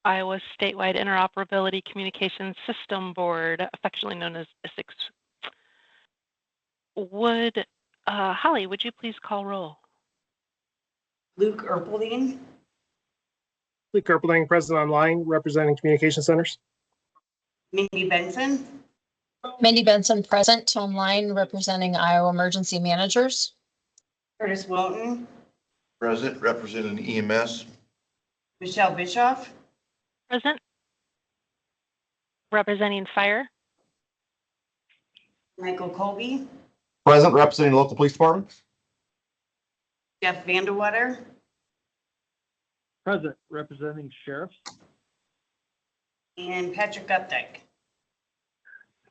Iowa Statewide Interoperability Communication System Board, affectionately known as Isicsb. Holly, would you please call roll? Luke Erpelding. Luke Erpelding, present online, representing communication centers. Mindy Benson. Mindy Benson, present online, representing Iowa Emergency Managers. Curtis Wilton. Present, representing EMS. Michelle Bischoff. Present. Representing Fire. Michael Colby. Present, representing local police departments. Jeff Vandewater. Present, representing sheriffs. And Patrick Updike.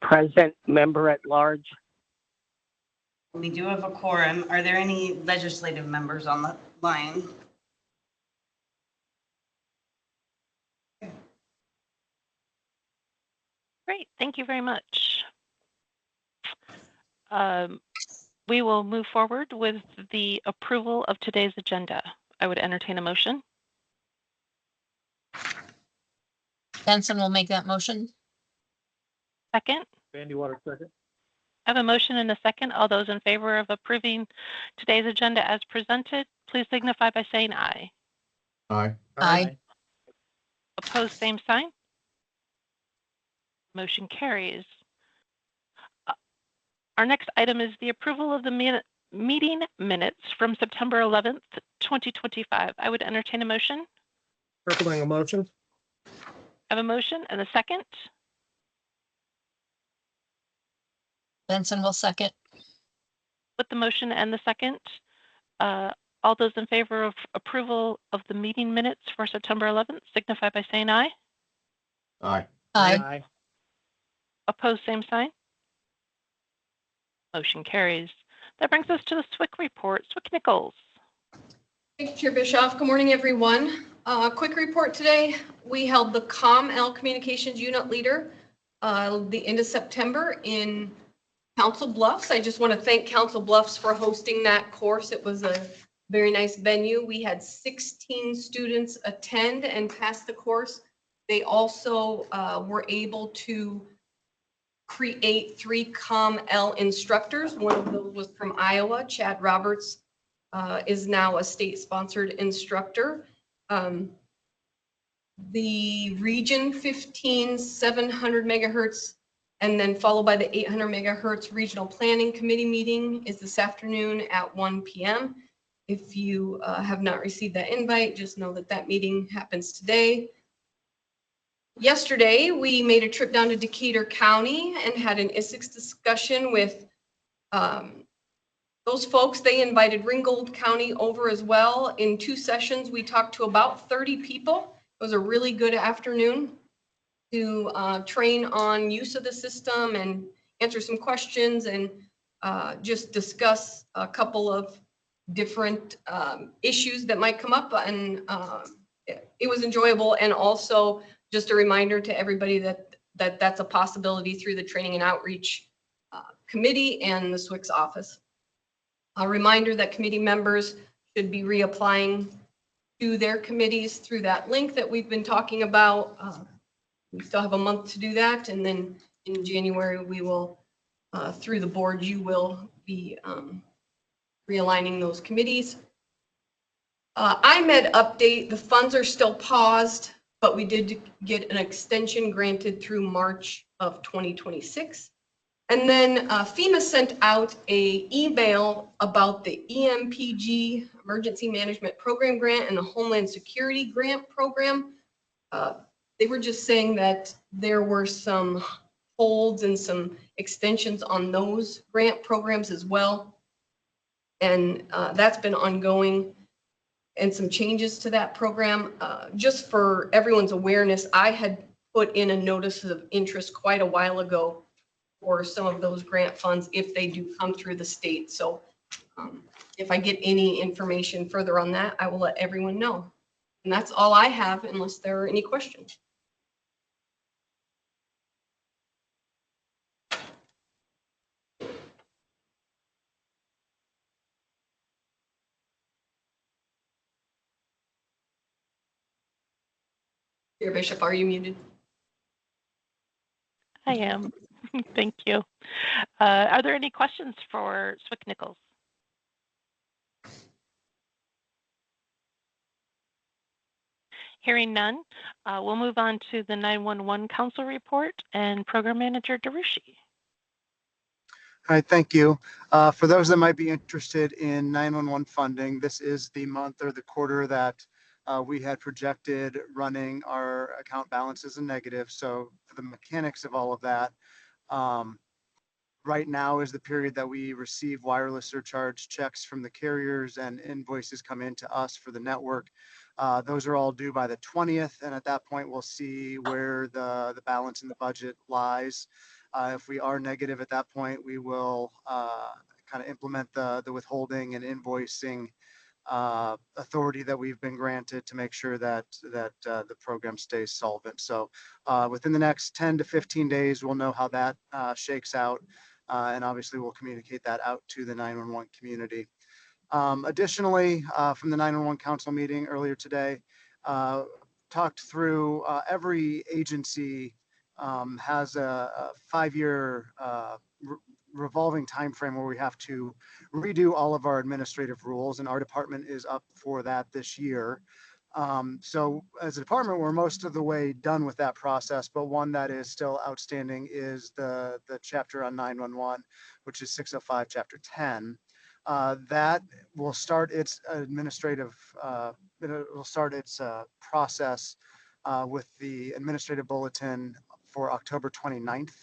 Present, member at large. We do have a quorum. Are there any legislative members on the line? Great, thank you very much. We will move forward with the approval of today's agenda. I would entertain a motion. Benson will make that motion. Second. Vandewater, second. I have a motion and a second. All those in favor of approving today's agenda as presented, please signify by saying aye. Aye. Aye. Opposed, same sign. Motion carries. Our next item is the approval of the meeting minutes from September 11th, 2025. I would entertain a motion. Erpelding, a motion. I have a motion and a second. Benson will second. With the motion and the second, all those in favor of approval of the meeting minutes for September 11th signify by saying aye. Aye. Aye. Opposed, same sign. Motion carries. That brings us to the SWIC report. SWIC Nichols. Thank you, Chair Bischoff. Good morning, everyone. Quick report today. We held the COM-L Communications Unit Leader the end of September in Council Bluffs. I just want to thank Council Bluffs for hosting that course. It was a very nice venue. We had 16 students attend and pass the course. They also were able to create 3 COM-L instructors. One of those was from Iowa. Chad Roberts is now a state-sponsored instructor. The Region 15 700 megahertz and then followed by the 800 megahertz Regional Planning Committee meeting is this afternoon at 1 p.m. If you have not received that invite, just know that that meeting happens today. Yesterday, we made a trip down to Decatur County and had an Isicsb discussion with those folks. They invited Ringgold County over as well. In 2 sessions, we talked to about 30 people. It was a really good afternoon to train on use of the system and answer some questions and just discuss a couple of different issues that might come up. And it was enjoyable, and also just a reminder to everybody that that's a possibility through the Training and Outreach Committee and the SWIC's office. A reminder that committee members should be reapplying to their committees through that link that we've been talking about. We still have a month to do that, and then in January we will, through the board, you will be realigning those committees. IMED update, the funds are still paused, but we did get an extension granted through March of 2026. And then FEMA sent out an email about the EMPG Emergency Management Program Grant and the Homeland Security Grant Program. They were just saying that there were some holds and some extensions on those grant programs as well. And that's been ongoing, and some changes to that program. Just for everyone's awareness, I had put in a notice of interest quite a while ago for some of those grant funds if they do come through the state. So if I get any information further on that, I will let everyone know. And that's all I have, unless there are any questions. Chair Bishop, are you muted? I am. Thank you. Are there any questions for Swick Nichols? Hearing none, we'll move on to the 911 Council report and Program Manager Darushi. Hi, thank you. For those that might be interested in 911 funding, this is the month or the quarter that we had projected running our account balances in negative. So for the mechanics of all of that, right now is the period that we receive wireless surcharge checks from the carriers and invoices come into us for the network. Those are all due by the 20th. And at that point, we'll see where the balance in the budget lies. If we are negative at that point, we will kind of implement the withholding and invoicing authority that we've been granted to make sure that the program stays solvent. So within the next 10 to 15 days, we'll know how that shakes out. And obviously, we'll communicate that out to the 911 community. Additionally, from the 911 Council meeting earlier today, talked through every agency has a 5-year revolving time frame where we have to redo all of our administrative rules, and our department is up for that this year. So as a department, we're most of the way done with that process, but one that is still outstanding is the chapter on 911, which is 605 chapter 10. That will start its administrative, it will start its process with the administrative bulletin for October 29th.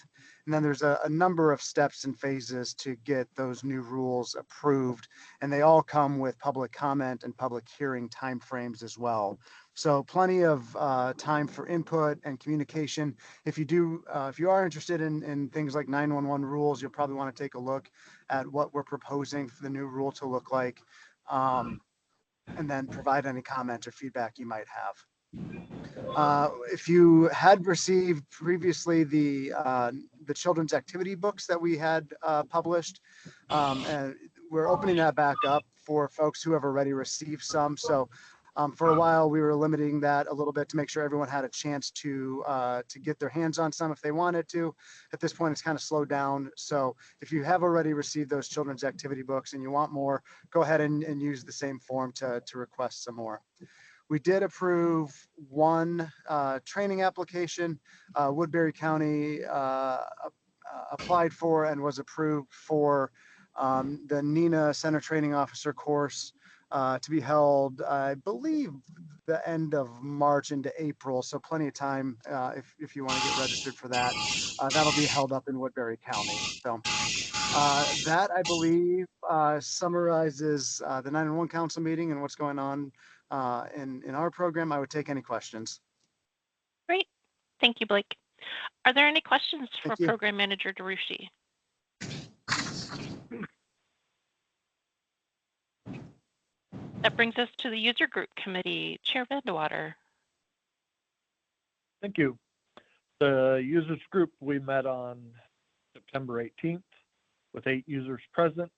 And then there's a number of steps and phases to get those new rules approved. And they all come with public comment and public hearing timeframes as well. So plenty of time for input and communication. If you are interested in things like 911 rules, you'll probably want to take a look at what we're proposing for the new rule to look like, and then provide any comment or feedback you might have. If you had received previously the children's activity books that we had published, and we're opening that back up for folks who have already received some. So for a while, we were limiting that a little bit to make sure everyone had a chance to get their hands on some if they wanted to. At this point, it's kind of slowed down. So if you have already received those children's activity books and you want more, go ahead and use the same form to request some more. We did approve one training application. Woodbury County applied for and was approved for the NINA Center Training Officer course to be held, I believe, the end of March into April. So plenty of time if you want to get registered for that. That'll be held up in Woodbury County. So that, I believe, summarizes the 911 Council meeting and what's going on in our program. I would take any questions. Great. Thank you, Blake. Are there any questions for Thank you. Program Manager Darushi? That brings us to the User Group Committee. Chair Vandewater. Thank you. The users group, we met on September 18th with 8 users present.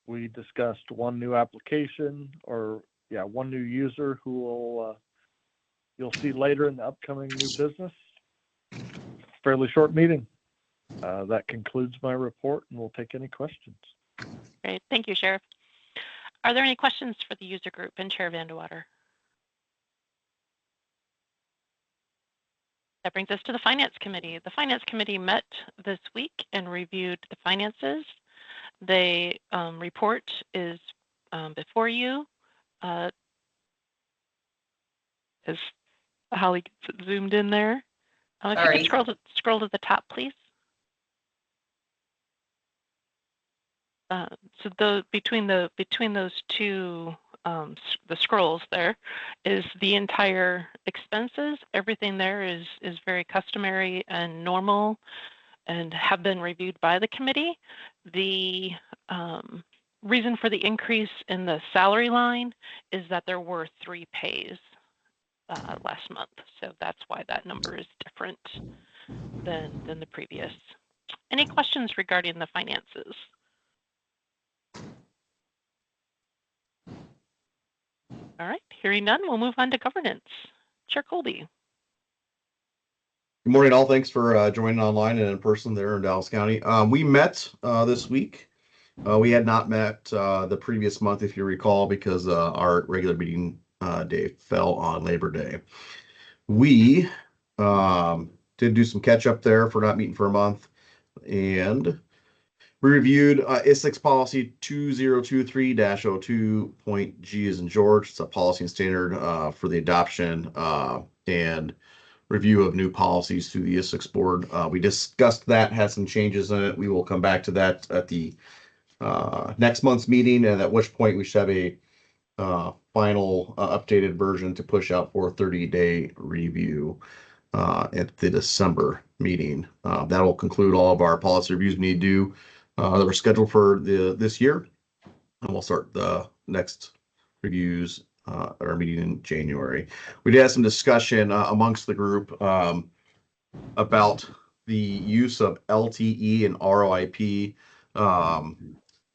We discussed one new application, or one new user who will you'll see later in the upcoming new business. Fairly short meeting. That concludes my report, and we'll take any questions. Great. Thank you, Sheriff. Are there any questions for the user group and Chair Vandewater? That brings us to the Finance Committee. The Finance Committee met this week and reviewed the finances. The report is before you. As Holly gets it zoomed in there. If you could scroll to the top, please. So between those two the scrolls there is the entire expenses. Everything there is very customary and normal and have been reviewed by the committee. The reason for the increase in the salary line is that there were 3 pays last month. So that's why that number is different than the previous. Any questions regarding the finances? All right, hearing none, we'll move on to governance. Chair Colby. Good morning, all. Thanks for joining online and in person there in Dallas County. We met this week. We had not met the previous month, if you recall, because our regular meeting day fell on Labor Day. We did do some catch up there for not meeting for a month, and we reviewed Isicsb policy 2023-02.G as in George. It's a policy and standard for the adoption and review of new policies through the Isicsb board. We discussed that, had some changes in it. We will come back to that at the next month's meeting, and at which point we should have a final updated version to push out for a 30-day review at the December meeting. That will conclude all of our policy reviews we need to do that were scheduled for this year, and we'll start the next reviews at our meeting in January. We did have some discussion amongst the group about the use of LTE and ROIP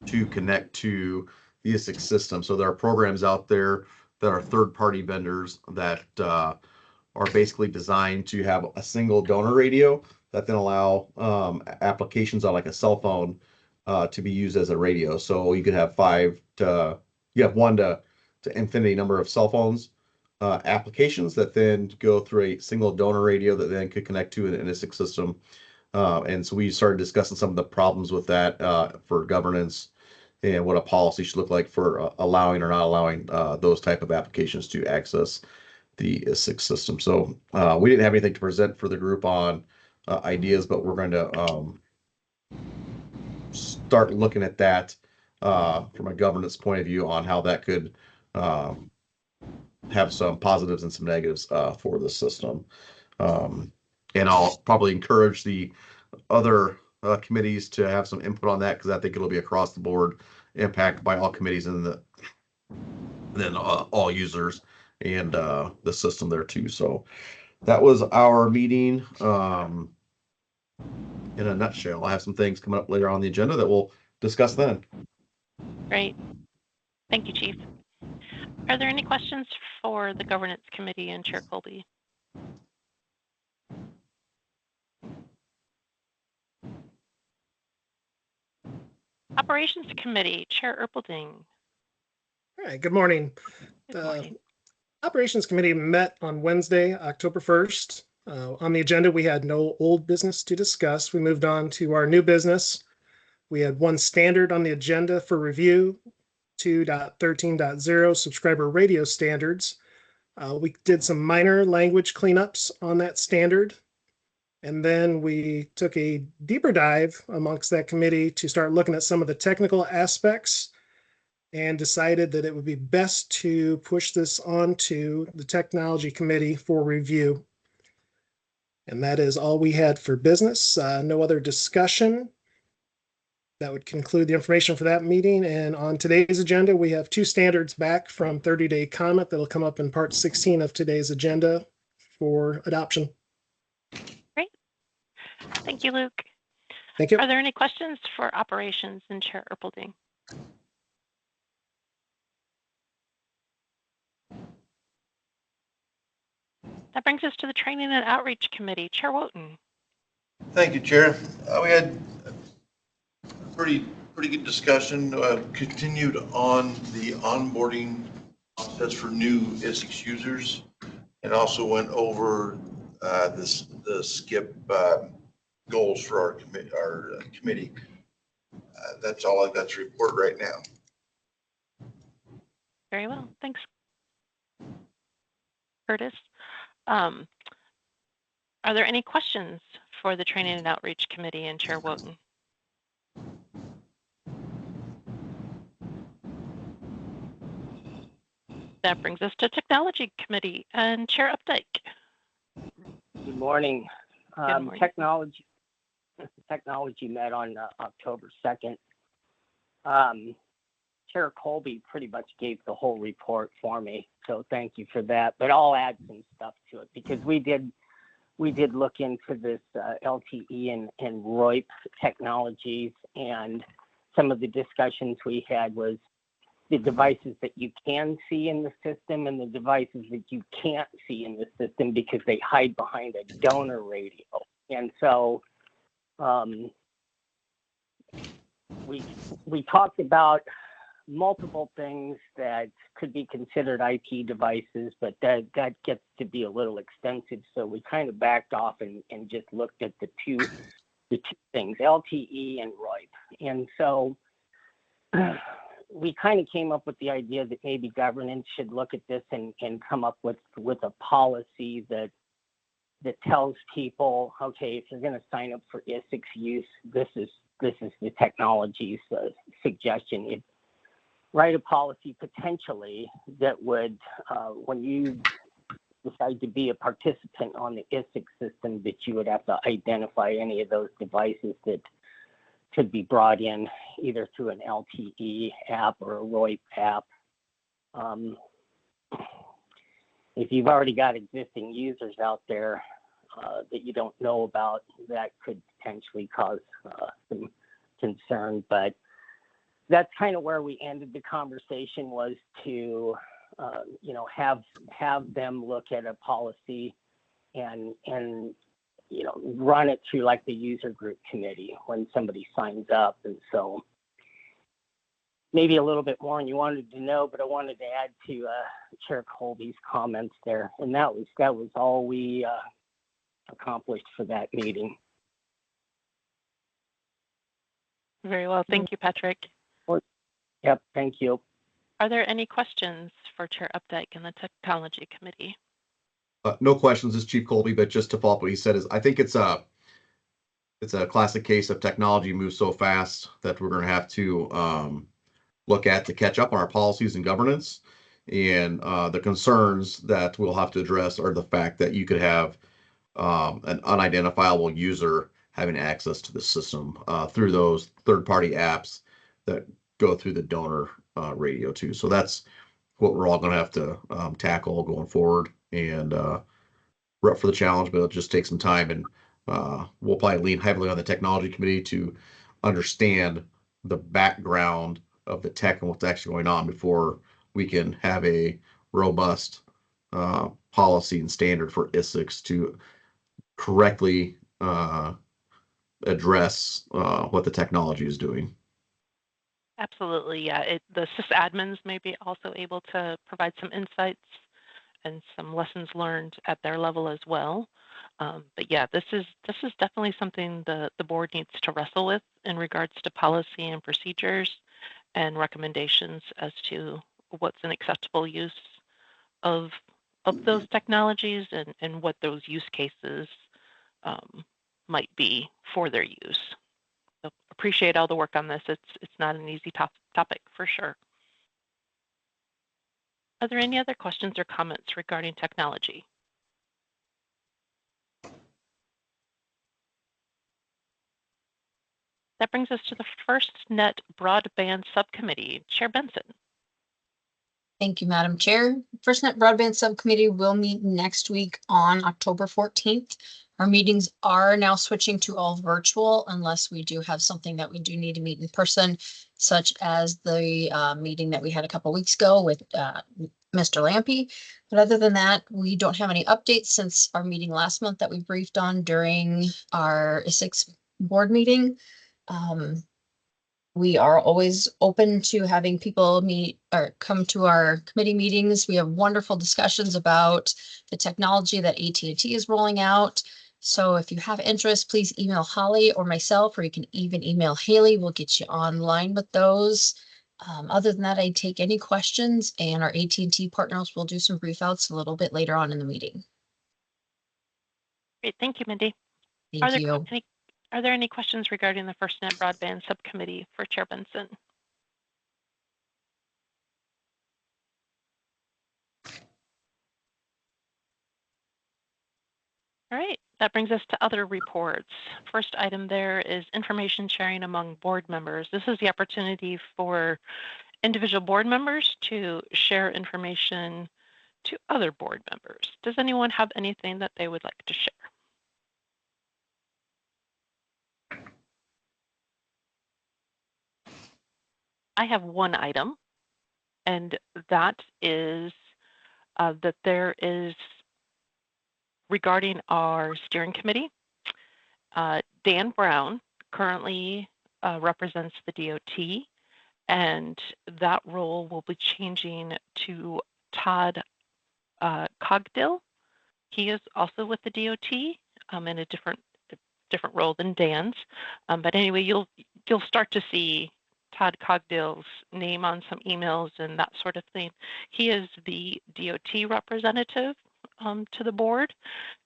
to connect to the Isicsb system. So there are programs out there that are third-party vendors that are basically designed to have a single donor radio that then allow applications on like a cell phone to be used as a radio. So you could have one to infinity number of cell phones applications that then go through a single donor radio that then could connect to an Isicsb system. And so we started discussing some of the problems with that for governance and what a policy should look like for allowing or not allowing those type of applications to access the Isicsb system. So we didn't have anything to present for the group on ideas, but we're going to start looking at that from a governance point of view on how that could have some positives and some negatives for the system. And I'll probably encourage the other committees to have some input on that, because I think it'll be across the board impact by all committees and then all users and the system there too. So that was our meeting in a nutshell. I have some things coming up later on the agenda that we'll discuss then. Great. Thank you, Chief. Are there any questions for the Governance Committee and Chair Colby? Operations Committee, Chair Erpelding. All right, good morning. Good morning. Operations Committee met on Wednesday, October 1st. On the agenda, we had no old business to discuss. We moved on to our new business. We had one standard on the agenda for review, 2.13.0 subscriber radio standards. We did some minor language cleanups on that standard. And then we took a deeper dive amongst that committee to start looking at some of the technical aspects and decided that it would be best to push this on to the Technology Committee for review. And that is all we had for business. No other discussion. That would conclude the information for that meeting. And on today's agenda, we have two standards back from 30-day comment that'll come up in part 16 of today's agenda for adoption. Great. Thank you, Luke. Thank you. Are there any questions for Operations and Chair Erpelding? That brings us to the Training and Outreach Committee. Chair Wooten. Thank you, Chair. We had a pretty good discussion. Continued on the onboarding process for new Isicsb users, and also went over the skip goals for our committee. That's all I've got to report right now. Very well. Thanks, Curtis. Are there any questions for the Training and Outreach Committee and Chair Wooten? That brings us to Technology Committee and Chair Updike. Good morning. Good morning. Technology met on October 2nd. Chair Colby pretty much gave the whole report for me, so thank you for that. But I'll add some stuff to it, because we did look into this LTE and ROIP technologies, and some of the discussions we had was the devices that you can see in the system and the devices that you can't see in the system because they hide behind a donor radio. And so we talked about multiple things that could be considered IP devices, but that gets to be a little extensive. So we kind of backed off and just looked at the two things, LTE and ROIP. And so we kind of came up with the idea that maybe governance should look at this and come up with a policy that tells people, okay, if you're going to sign up for Isics use, this is the technology's suggestion. It write a policy potentially that would, when you decide to be a participant on the Isics system, that you would have to identify any of those devices that could be brought in either through an LTE app or a ROIP app. If you've already got existing users out there that you don't know about, that could potentially cause some concern. But that's kind of where we ended the conversation, was to have them look at a policy and run it through like the user group committee when somebody signs up. And so maybe a little bit more than you wanted to know, but I wanted to add to Chair Colby's comments there. And that was all we accomplished for that meeting. Very well. Thank you, Patrick. Yep, thank you. Are there any questions for Chair Updike and the Technology Committee? No questions, this is Chief Colby, but just to follow up what he said is, I think it's a classic case of technology moves so fast that we're going to have to look at to catch up on our policies and governance. And the concerns that we'll have to address are the fact that you could have an unidentifiable user having access to the system through those third-party apps that go through the donor radio too. So that's what we're all going to have to tackle going forward. And we're up for the challenge, but it'll just take some time. And we'll probably lean heavily on the technology committee to understand the background of the tech and what's actually going on before we can have a robust policy and standard for Isics to correctly address what the technology is doing. Absolutely, yeah. The sysadmins may be also able to provide some insights and some lessons learned at their level as well. But yeah, this is definitely something the board needs to wrestle with in regards to policy and procedures and recommendations as to what's an acceptable use of those technologies and what those use cases might be for their use. So appreciate all the work on this. It's not an easy topic for sure. Are there any other questions or comments regarding technology? That brings us to the FirstNet Broadband Subcommittee. Chair Benson. Thank you, Madam Chair. FirstNet Broadband Subcommittee will meet next week on October 14th. Our meetings are now switching to all virtual unless we do have something that we do need to meet in person, such as the meeting that we had a couple weeks ago with Mr. Lampy. But other than that, we don't have any updates since our meeting last month that we briefed on during our Isicsb board meeting. We are always open to having people meet or come to our committee meetings. We have wonderful discussions about the technology that AT&T is rolling out. So if you have interest, please email Holly or myself, or you can even email Haley. We'll get you online with those. Other than that, I take any questions, and our AT&T partners will do some brief outs a little bit later on in the meeting. Great, thank you, Mindy. Thank you. Are there any questions regarding the FirstNet Broadband Subcommittee for Chair Benson? All right, that brings us to other reports. First item there is information sharing among board members. This is the opportunity for individual board members to share information to other board members. Does anyone have anything that they would like to share? I have one item. And that is that there is, regarding our steering committee, Dan Brown currently represents the DOT, and that role will be changing to Todd Cogdill. He is also with the DOT in a different role than Dan's. But anyway, you'll start to see Todd Cogdill's name on some emails and that sort of thing. He is the DOT representative to the board,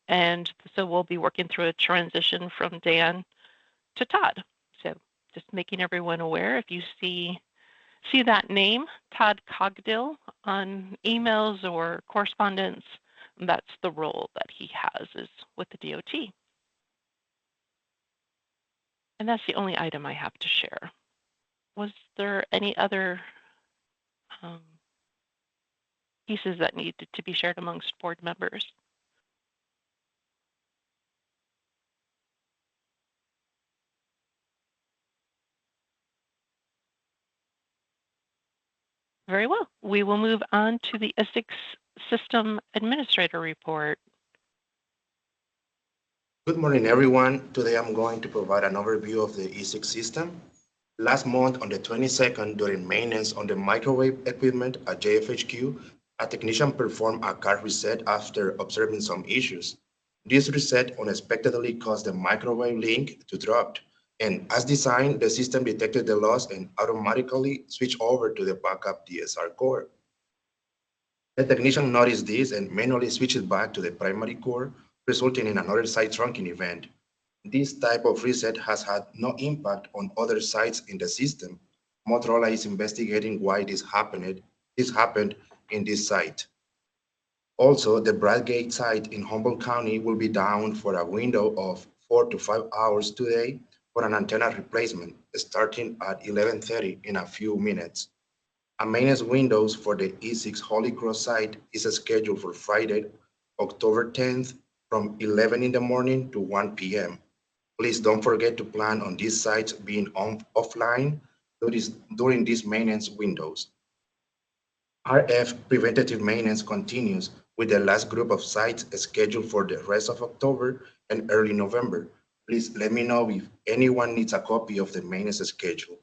and so we'll be working through a transition from Dan to Todd. So just making everyone aware, if you see that name, Todd Cogdill, on emails or correspondence, that's the role that he has, is with the DOT. And that's the only item I have to share. Was there any other pieces that needed to be shared amongst board members? Very well. We will move on to the Isicsb System Administrator report. Good morning, everyone. Today I'm going to provide an overview of the Isicsb system. Last month, on the 22nd, during maintenance on the microwave equipment at JFHQ, a technician performed a card reset after observing some issues. This reset unexpectedly caused the microwave link to drop, and as designed, the system detected the loss and automatically switched over to the backup DSR core. The technician noticed this and manually switched it back to the primary core, resulting in another site trunking event. This type of reset has had no impact on other sites in the system. Motorola is investigating why this happened in this site. Also, the Bradgate site in Humboldt County will be down for a window of 4 to 5 hours today for an antenna replacement, starting at 11:30 in a few minutes. A maintenance windows for the Isicsb Holy Cross site is scheduled for Friday, October 10th from 11 in the morning to 1 p.m. Please don't forget to plan on these sites being offline during these maintenance windows. RF preventative maintenance continues with the last group of sites scheduled for the rest of October and early November. Please let me know if anyone needs a copy of the maintenance schedule.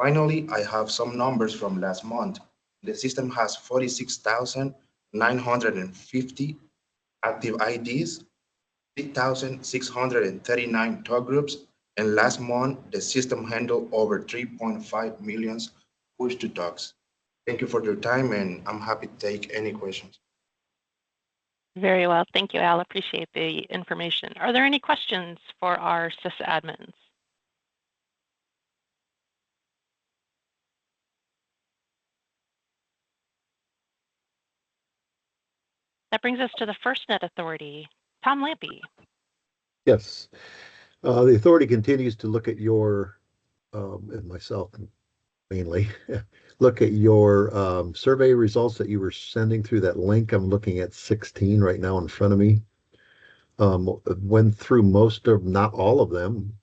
Finally, I have some numbers from last month. The system has 46,950 active IDs, 3,639 talk groups, and last month, the system handled over 3.5 million push to talks. Thank you for your time, and I'm happy to take any questions. Very well. Thank you, Al. Appreciate the information. Are there any questions for our sysadmins? That brings us to the FirstNet Authority. Tom Lampy. Yes. The authority continues to look at your, and myself mainly, look at your survey results that you were sending through that link. I'm looking at 16 right now in front of me. Went through most of, not all of them.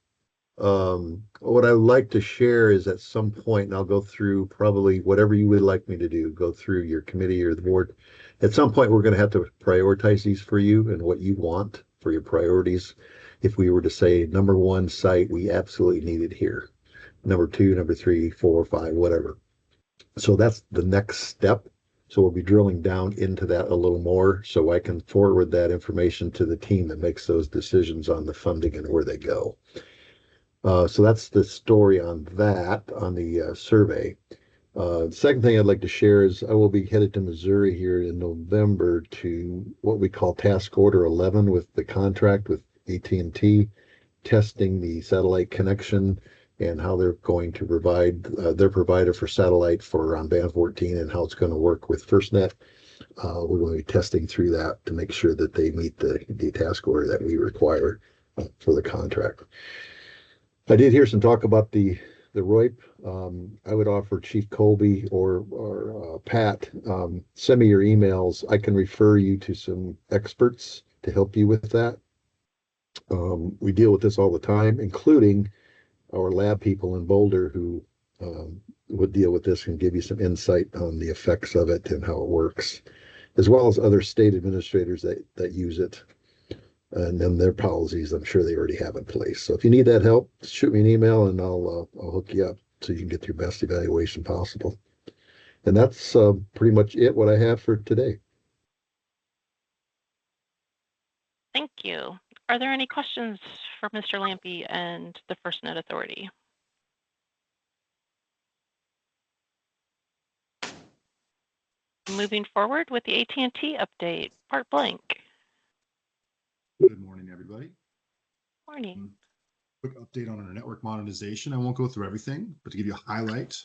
What I would like to share is at some point, and I'll go through probably whatever you would like me to do, go through your committee or the board. At some point, we're going to have to prioritize these for you and what you want for your priorities. If we were to say, number one site, we absolutely need it here. Number two, number three, 4, 5, whatever. So that's the next step. So we'll be drilling down into that a little more so I can forward that information to the team that makes those decisions on the funding and where they go. So that's the story on that, on the survey. The second thing I'd like to share is I will be headed to Missouri here in November to what we call Task Order 11 with the contract with AT&T, testing the satellite connection and how they're going to provide their provider for satellite for on band 14 and how it's going to work with FirstNet. We're going to be testing through that to make sure that they meet the task order that we require for the contract. I did hear some talk about the ROIP. I would offer Chief Colby or Pat, send me your emails. I can refer you to some experts to help you with that. We deal with this all the time, including our lab people in Boulder who would deal with this and give you some insight on the effects of it and how it works, as well as other state administrators that use it and then their policies. I'm sure they already have in place. So if you need that help, shoot me an email and I'll hook you up so you can get your best evaluation possible. And that's pretty much what I have for today. Thank you. Are there any questions for Mr. Lampy and the FirstNet Authority? Moving forward with the AT&T update, Bart Blank. Good morning, everybody. Morning. Quick update on our network modernization. I won't go through everything, but to give you a highlight,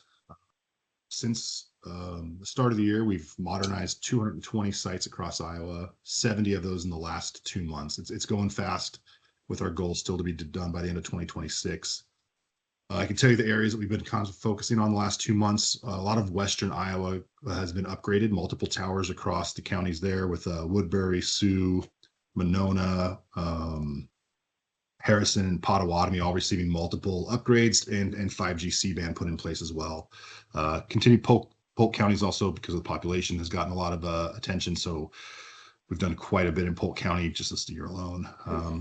since the start of the year, we've modernized 220 sites across Iowa, 70 of those in the last 2 months. It's going fast with our goal still to be done by the end of 2026. I can tell you the areas that we've been focusing on the last 2 months. A lot of Western Iowa has been upgraded, multiple towers across the counties there with Woodbury, Sioux, Monona, Harrison, and Potawatomi all receiving multiple upgrades and 5G C-band put in place as well. Continued Polk counties also, because of the population, has gotten a lot of attention. So we've done quite a bit in Polk County just this year alone.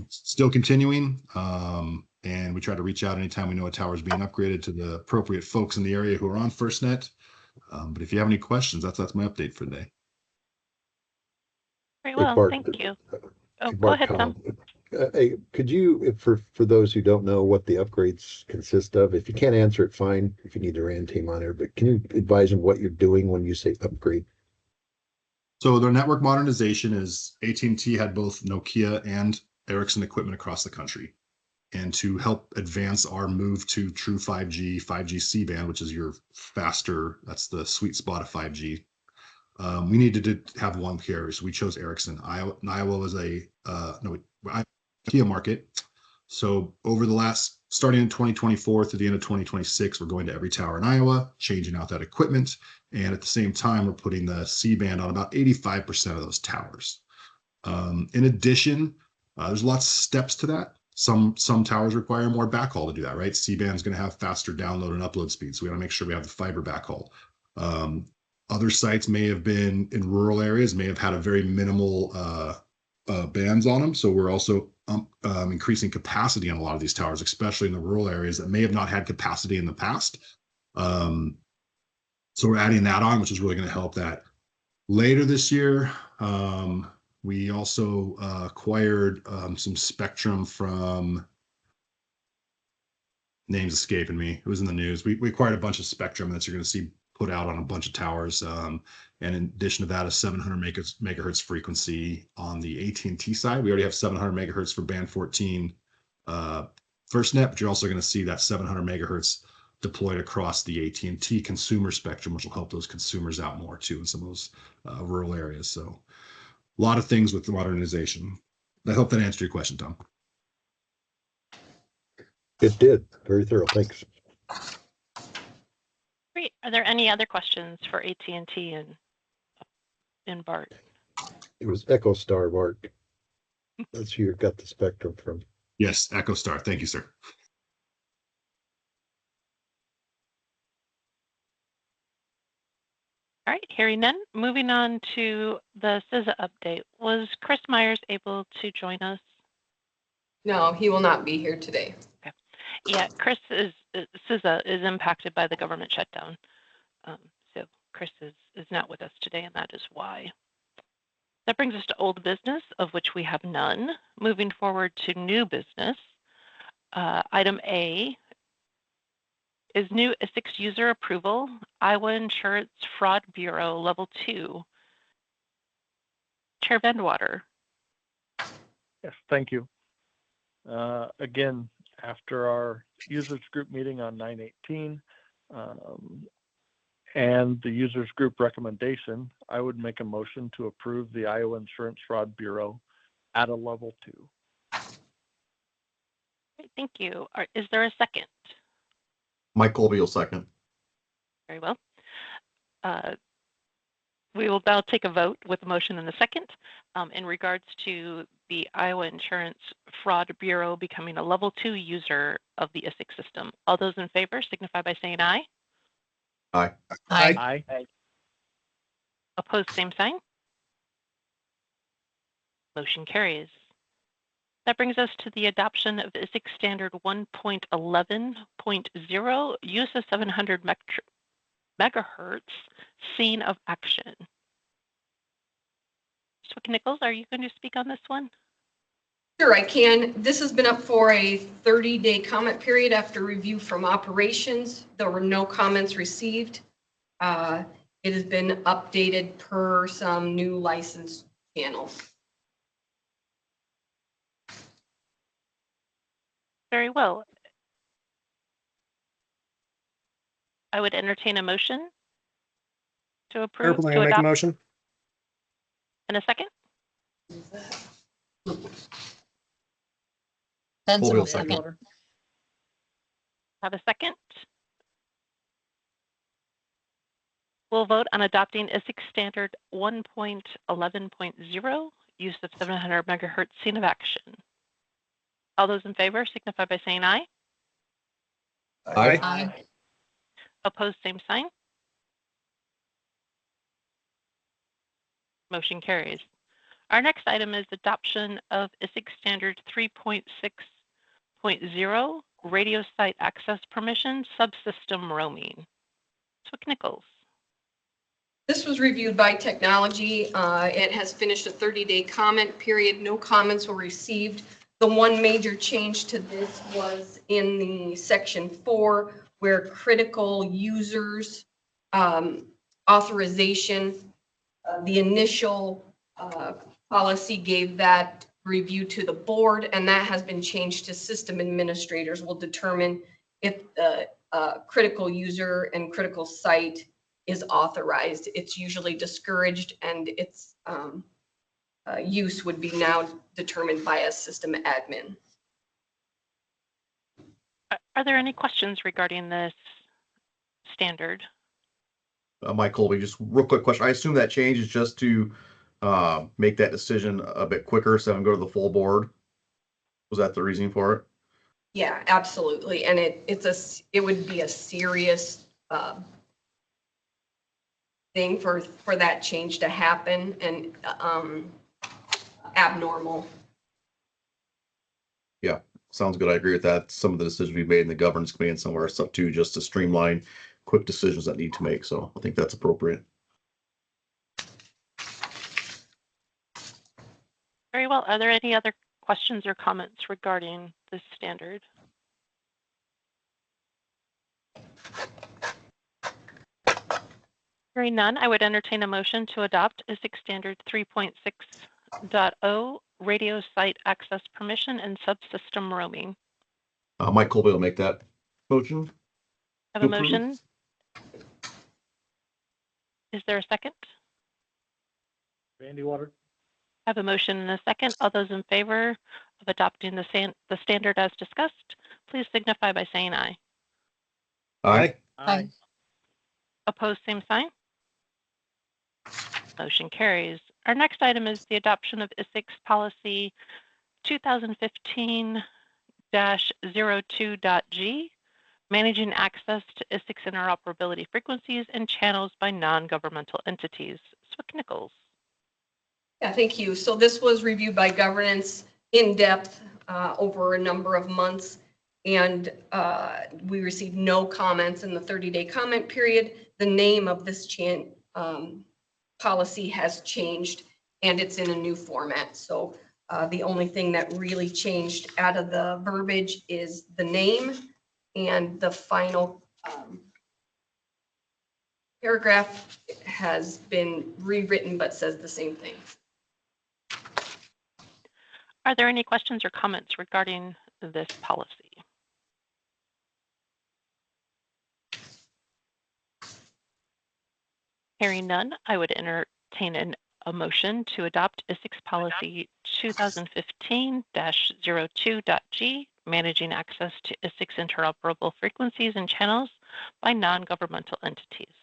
Still continuing, and we try to reach out anytime we know a tower is being upgraded to the appropriate folks in the area who are on FirstNet. But if you have any questions, that's my update for today. Very well, Bart, thank you. Oh, hey, go Bart, ahead, Tom. Hey, could you, for those who don't know what the upgrades consist of, if you can't answer it, fine, if you need a RAN team on there, but can you advise them what you're doing when you say upgrade? So their network modernization is AT&T had both Nokia and Ericsson equipment across the country. And to help advance our move to true 5G C-band, which is your faster, that's the sweet spot of 5G, we needed to have one carrier. So we chose Ericsson. Iowa was a Nokia market. So over the last, starting in 2024 to the end of 2026, we're going to every tower in Iowa, changing out that equipment. And at the same time, we're putting the C-band on about 85% of those towers. In addition, there's lots of steps to that. Some towers require more backhaul to do that, right? C-band is going to have faster download and upload speeds. So we want to make sure we have the fiber backhaul. Other sites may have been in rural areas, may have had a very minimal bands on them. So we're also increasing capacity on a lot of these towers, especially in the rural areas that may have not had capacity in the past. So we're adding that on, which is really going to help that. Later this year, we also acquired some spectrum from, names escaping me. It was in the news. We acquired a bunch of spectrum that you're going to see put out on a bunch of towers. And in addition to that, a 700 megahertz frequency on the AT&T side. We already have 700 megahertz for band 14 FirstNet, but you're also going to see that 700 megahertz deployed across the AT&T consumer spectrum, which will help those consumers out more too in some of those rural areas. So a lot of things with the modernization. I hope that answered your question, Tom. It did. Very thorough. Thanks. Great. Are there any other questions for AT&T and Bart? It was EchoStar, Bart. That's who you got the spectrum from. Yes, EchoStar. Thank you, sir. All right, hearing none, moving on to the CISA update. Was Chris Myers able to join us? No, he will not be here today. Okay. Yeah, CISA is impacted by the government shutdown. So Chris is not with us today, and that is why. That brings us to old business, of which we have none. Moving forward to new business. Item A is new Isicsb user approval, Iowa Insurance Fraud Bureau Level 2. Chair Bendwater. Yes, thank you. Again, after our users group meeting on 9/18 and the users group recommendation, I would make a motion to approve the Iowa Insurance Fraud Bureau at a level 2. Great, thank you. Is there a second? Mike Colby will second. Very well. We will now take a vote with a motion and a second in regards to the Iowa Insurance Fraud Bureau becoming a level 2 user of the Isicsb system. All those in favor signify by saying aye. Aye. Aye. Opposed, same sign. Motion carries. That brings us to the adoption of ISIC Standard 1.11.0, use of 700 megahertz, scene of action. Swick-Nichols, are you going to speak on this one? Sure, I can. This has been up for a 30-day comment period after review from operations. There were no comments received. It has been updated per some new license channels. Very well. I would entertain a motion to approve, Purple, to make a adopt, motion. in a second. Benson will Colby will second. second. Have a second. We'll vote on adopting ISIC Standard 1.11.0, use of 700 megahertz scene of action. All those in favor signify by saying aye. Aye. Aye. Opposed, same sign. Motion carries. Our next item is adoption of ISIC Standard 3.6.0, radio site access permission, subsystem roaming. Swick-Nichols. This was reviewed by technology. It has finished a 30-day comment period. No comments were received. The one major change to this was in the section 4, where critical users authorization, the initial policy gave that review to the board, and that has been changed to system administrators will determine if the critical user and critical site is authorized. It's usually discouraged, and its use would be now determined by a system admin. Are there any questions regarding this standard? Mike Colby, just real quick question. I assume that change is just to make that decision a bit quicker, so I can go to the full board. Was that the reasoning for it? Yeah, absolutely. And it would be a serious thing for that change to happen, and abnormal. Yeah, sounds good. I agree with that. Some of the decisions we've made in the governance committee and somewhere it's up to just to streamline quick decisions that need to make. So I think that's appropriate. Very well. Are there any other questions or comments regarding this standard? Hearing none, I would entertain a motion to adopt ISIC Standard 3.6.0, radio site access permission and subsystem roaming. Mike Colby will make that motion. Have a motion. Is there a second? Vandy Water. Have a motion and a second. All those in favor of adopting the standard as discussed, please signify by saying aye. Aye. Aye. Opposed, same sign. Motion carries. Our next item is the adoption of ISIC's policy 2015-02.g, managing access to ISIC's interoperability frequencies and channels by non-governmental entities. Swick-Nichols. Yeah, thank you. So this was reviewed by governance in depth over a number of months, and we received no comments in the 30-day comment period. The name of this policy has changed, and it's in a new format. So the only thing that really changed out of the verbiage is the name, and the final paragraph has been rewritten but says the same thing. Are there any questions or comments regarding this policy? Hearing none, I would entertain a motion to adopt ISIC's policy 2015-02.g, managing access to ISIC's interoperable frequencies and channels by non-governmental entities.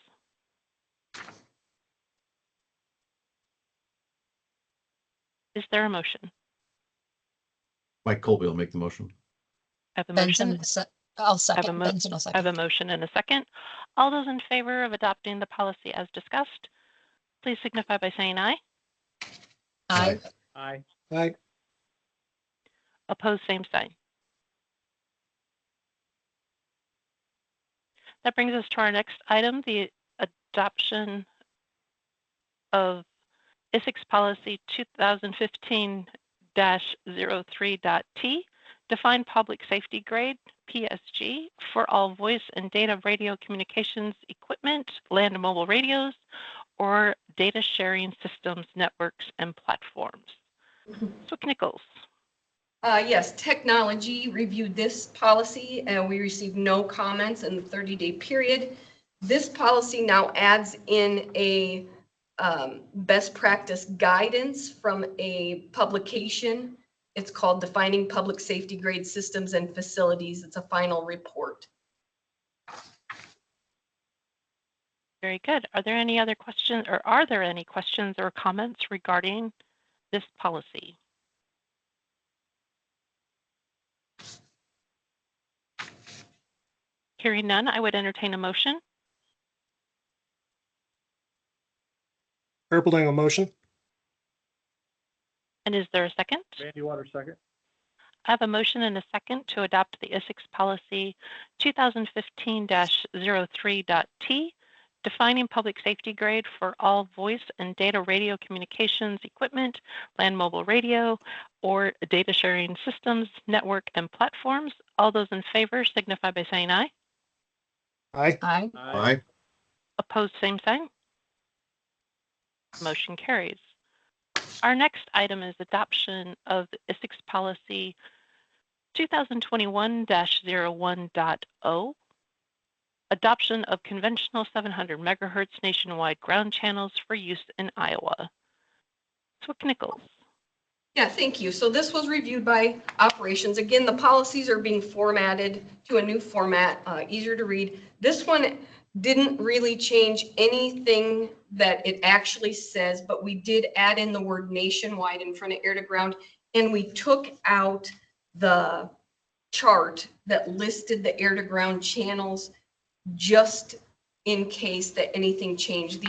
Is there a motion? Mike Colby will make the motion. I have a Benson motion. will I'll I second. Benson will have a second. motion and a second. All those in favor of adopting the policy as discussed, please signify by saying aye. Aye. Aye. Aye. Opposed, same sign. That brings us to our next item, the adoption of Isicsb policy 2015-03.T, define public safety grade, PSG, for all voice and data radio communications equipment, land mobile radios, or data sharing systems, networks, and platforms. Swick Nichols. Yes, technology reviewed this policy and we received no comments in the 30-day period. This policy now adds in a best practice guidance from a publication. It's called Defining Public Safety Grade Systems and Facilities. It's a final report. Very good. Are there any other questions, or are there any questions or comments regarding this policy? Hearing none, I would entertain a motion. Erpelding a motion. And is there a second? Vandewater, second. I have a motion and a second to adopt the Isicsb policy 2015-03.T, defining public safety grade for all voice and data radio communications equipment, land mobile radio, or data sharing systems, network, and platforms. All those in favor signify by saying aye. Aye. Aye. Aye. Opposed, same sign. Motion carries. Our next item is adoption of the Isicsb policy 2021-01.O, adoption of conventional 700 megahertz nationwide ground channels for use in Iowa. Swick Nichols. Yeah, thank you. So this was reviewed by operations. Again, the policies are being formatted to a new format, easier to read. This one didn't really change anything that it actually says, but we did add in the word nationwide in front of air to ground, and we took out the chart that listed the air to ground channels just in case that anything changed.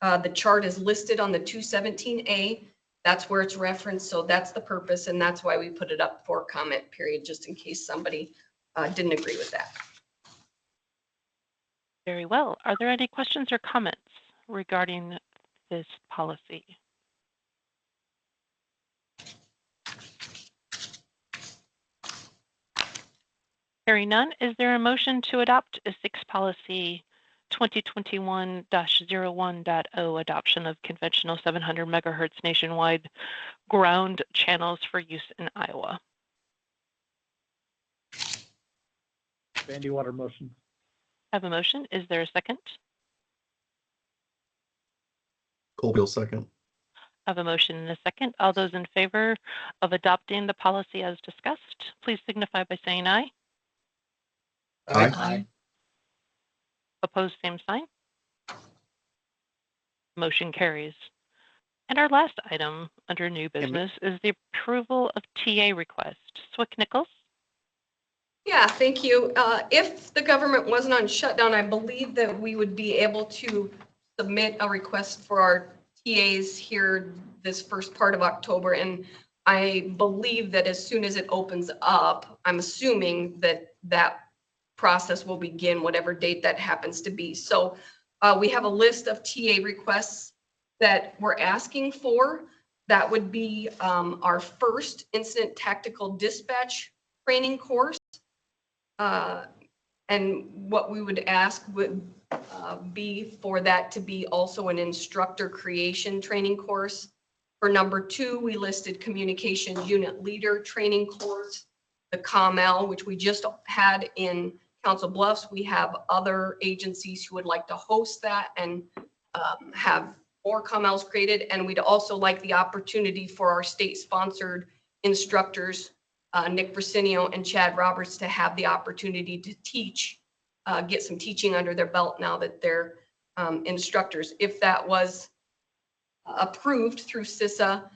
The chart is listed on the 217A. That's where it's referenced, so that's the purpose, and that's why we put it up for comment period, just in case somebody didn't agree with that. Very well. Are there any questions or comments regarding this policy? Hearing none, is there a motion to adopt Isicsb policy 2021-01.O, adoption of conventional 700 megahertz nationwide ground channels for use in Iowa? Vandewater, motion. I have a motion. Is there a second? Colville, second. I have a motion and a second. All those in favor of adopting the policy as discussed, please signify by saying aye. Aye. Aye. Opposed, same sign. Motion carries. And our last item under new business is the approval of TA request. Swick Nichols. Yeah, thank you. If the government wasn't on shutdown, I believe that we would be able to submit a request for our TAs here this first part of October. And I believe that as soon as it opens up, I'm assuming that that process will begin, whatever date that happens to be. So we have a list of TA requests that we're asking for. That would be our first incident tactical dispatch training course. And what we would ask would be for that to be also an instructor creation training course. For number 2, we listed communications unit leader training course, the COML, which we just had in Council Bluffs. We have other agencies who would like to host that and have more COMLs created. And we'd also like the opportunity for our state-sponsored instructors, Nick Brasinio and Chad Roberts, to have the opportunity to teach, get some teaching under their belt now that they're instructors. If that was approved through CISA,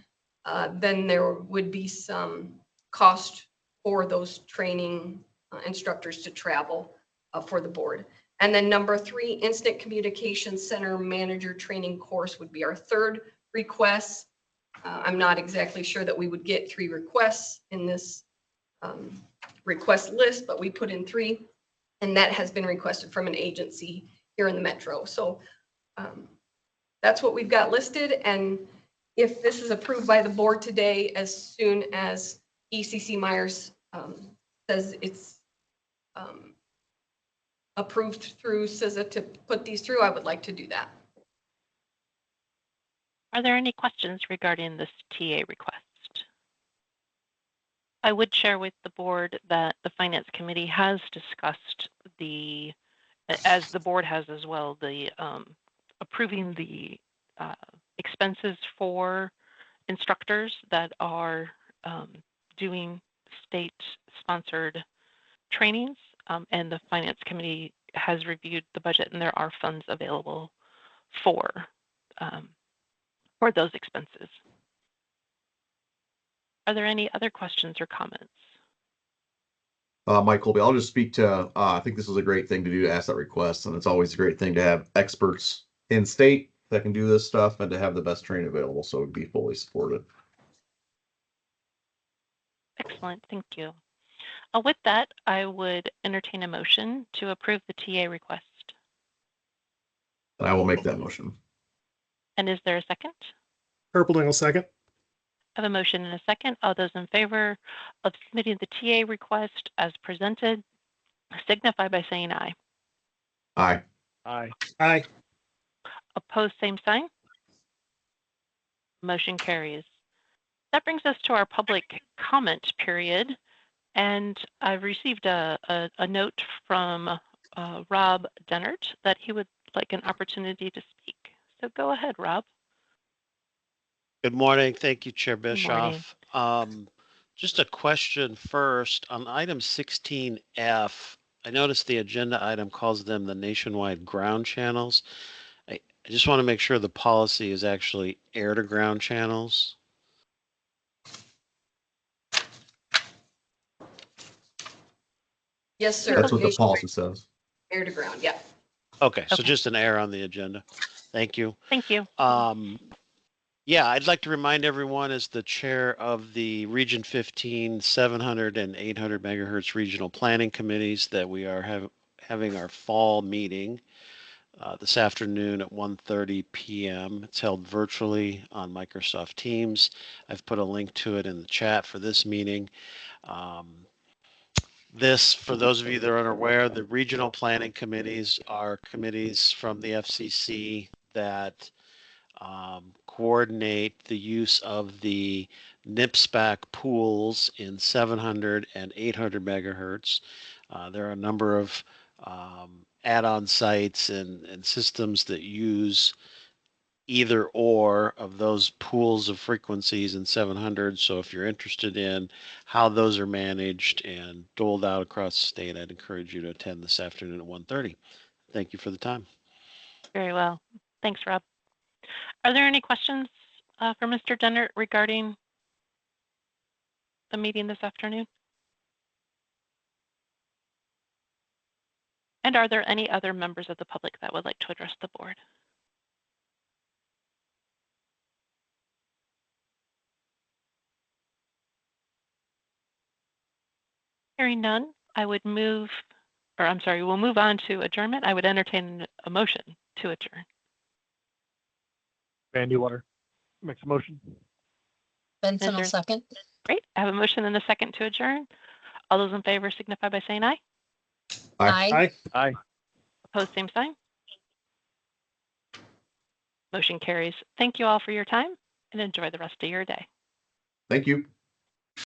then there would be some cost for those training instructors to travel for the board. And then number 3, Instant Communication Center Manager Training Course would be our third request. I'm not exactly sure that we would get 3 requests in this request list, but we put in 3, and that has been requested from an agency here in the metro. So that's what we've got listed. And if this is approved by the board today, as soon as ECC Myers says it's approved through CISA to put these through, I would like to do that. Are there any questions regarding this TA request? I would share with the board that the Finance Committee has discussed the, as the board has as well, the approving the expenses for instructors that are doing state-sponsored trainings, and the Finance Committee has reviewed the budget, and there are funds available for those expenses. Are there any other questions or comments? Mike Colby, I'll just speak to, I think this is a great thing to do, to ask that request. And it's always a great thing to have experts in state that can do this stuff and to have the best training available. So it'd be fully supported. Excellent, thank you. With that, I would entertain a motion to approve the TA request. And I will make that motion. And is there a second? Purpling will second. I have a motion and a second. All those in favor of submitting the TA request as presented, signify by saying aye. Aye. Aye. Aye. Opposed, same sign. Motion carries. That brings us to our public comment period. And I've received a note from Rob Dennert that he would like an opportunity to speak. So go ahead, Rob. Good morning. Thank you, Chair Good morning. Bischoff. Just a question first on item 16F. I noticed the agenda item calls them the nationwide ground channels. I just want to make sure the policy is actually air to ground channels. Yes, sir. That's what the policy says. Air to ground, yeah. Okay, so Okay. just an error on the agenda. Thank you. Thank you. Yeah, I'd like to remind everyone as the chair of the Region 15, 700 and 800 megahertz regional planning committees that we are having our fall meeting this afternoon at 1:30 p.m. It's held virtually on Microsoft Teams. I've put a link to it in the chat for this meeting. This, for those of you that are unaware, the regional planning committees are committees from the FCC that coordinate the use of the NIPSPAC pools in 700 and 800 megahertz. There are a number of add-on sites and systems that use either or of those pools of frequencies in 700. So if you're interested in how those are managed and doled out across the state, I'd encourage you to attend this afternoon at 1:30. Thank you for the time. Very well. Thanks, Rob. Are there any questions for Mr. Dennert regarding the meeting this afternoon? And are there any other members of the public that would like to address the board? Hearing none, we'll move on to adjournment. I would entertain a motion to adjourn. Bandy Water makes a motion. Benson will second. Great. I have a motion and a second to adjourn. All those in favor signify by saying aye. Aye. Aye. Aye. Opposed, same sign. Motion carries. Thank you all for your time and enjoy the rest of your day. Thank you.